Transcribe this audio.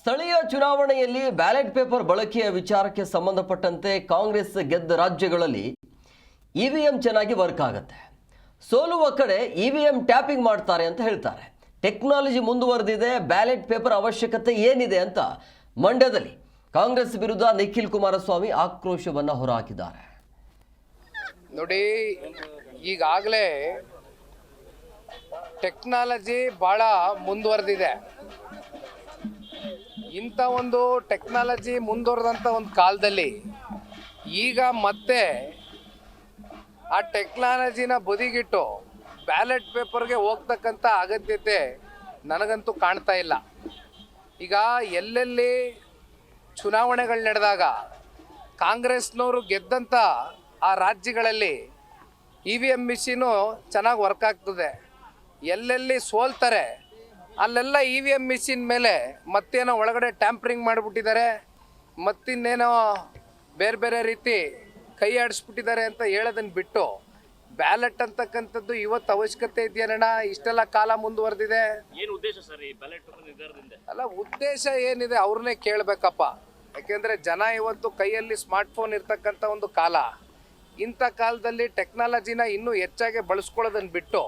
ಸ್ಥಳೀಯ ಚುನಾವಣೆಯಲ್ಲಿ ballot paper ಬಳಕೆಯ ವಿಚಾರಕ್ಕೆ ಸಂಬಂಧಪಟ್ಟಂತೆ ಕಾಂಗ್ರೆಸ್ ಗೆದ್ದ ರಾಜ್ಯಗಳಲ್ಲಿ ಇವಿಎಂ ಚೆನ್ನಾಗಿ ವರ್ಕ್ ಆಗುತ್ತೆ. ಸೋಲುವ ಕಡೆ ಇವಿಎಂ ಟ್ಯಾಪಿಂಗ್ ಮಾಡ್ತಾರೆ ಅಂತ ಹೇಳ್ತಾರೆ. ಟೆಕ್ನಾಲಜಿ ಮುಂದುವರೆದಿದೆ, ಬ್ಯಾಲೆಟ್ ಪೇಪರ್ ಅವಶ್ಯಕತೆ ಏನಿದೆ ಅಂತ ಮಂಡ್ಯದಲ್ಲಿ ಕಾಂಗ್ರೆಸ್ ವಿರುದ್ಧ ನಿಖಿಲ್ ಕುಮಾರಸ್ವಾಮಿ ಆಕ್ರೋಶವನ್ನು ಹೊರಹಾಕಿದ್ದಾರೆ. ನೋಡಿ, ಈಗಾಗಲೇ ಟೆಕ್ನಾಲಜಿ ಭಾಳ ಮುಂದುವರೆದಿದೆ. ಇಂಥ ಒಂದು ಟೆಕ್ನಾಲಜಿ ಮುಂದುವರೆದಂಥ ಒಂದು ಕಾಲದಲ್ಲಿ ಈಗ ಮತ್ತೆ ಆ ಟೆಕ್ನಾಲಜಿನ ಬದಿಗಿಟ್ಟು ಬ್ಯಾಲೆಟ್ ಪೇಪರ್ಗೆ ಹೋಗ್ತಕ್ಕಂಥ ಅಗತ್ಯತೆ ನನಗಂತೂ ಕಾಣ್ತಾ ಇಲ್ಲ. ಈಗ ಎಲ್ಲೆಲ್ಲಿ ಚುನಾವಣೆಗಳು ನಡೆದಾಗ ಕಾಂಗ್ರೆಸ್ನವರು ಗೆದ್ದಂಥ ಆ ರಾಜ್ಯಗಳಲ್ಲಿ ಇ ವಿ ಎಮ್ ಮಿಷಿನು ಚೆನ್ನಾಗಿ ವರ್ಕ್ ಆಗ್ತದೆ. ಎಲ್ಲೆಲ್ಲಿ ಸೋಲ್ತಾರೆ ಅಲ್ಲೆಲ್ಲ ಇ ವಿ ಎಮ್ ಮಿಷಿನ್ ಮೇಲೆ ಮತ್ತೇನೋ ಒಳಗಡೆ ಟ್ಯಾಂಪ್ರಿಂಗ್ ಮಾಡಿಬಿಟ್ಟಿದ್ದಾರೆ, ಮತ್ತಿನ್ನೇನೋ ಬೇರೆ ಬೇರೆ ರೀತಿ ಕೈ ಆಡಿಸ್ಬಿಟ್ಟಿದ್ದಾರೆ ಅಂತ ಹೇಳೋದನ್ನು ಬಿಟ್ಟು ಬ್ಯಾಲೆಟ್ ಅಂತಕ್ಕಂಥದ್ದು ಇವತ್ತು ಅವಶ್ಯಕತೆ ಇದೆಯೇನಣ್ಣ? ಇಷ್ಟೆಲ್ಲ ಕಾಲ ಮುಂದುವರೆದಿದೆ. ಏನು ಉದ್ದೇಶ ಸರ್ ಈ ಬ್ಯಾಲೆಟ್ ಪೇಪರ್ ನಿರ್ಧಾರದಿಂದ? ಅಲ್ಲ, ಉದ್ದೇಶ ಏನಿದೆ ಅವ್ರನ್ನೇ ಕೇಳಬೇಕಪ್ಪ. ಯಾಕೆಂದರೆ ಜನ ಇವತ್ತು ಕೈಯಲ್ಲಿ ಸ್ಮಾರ್ಟ್ಫೋನ್ ಇರ್ತಕ್ಕಂಥ ಒಂದು ಕಾಲ. ಇಂಥ ಕಾಲದಲ್ಲಿ ಟೆಕ್ನಾಲಜಿನ ಇನ್ನೂ ಹೆಚ್ಚಾಗಿ ಬಳಸ್ಕೊಳ್ಳೋದನ್ನು ಬಿಟ್ಟು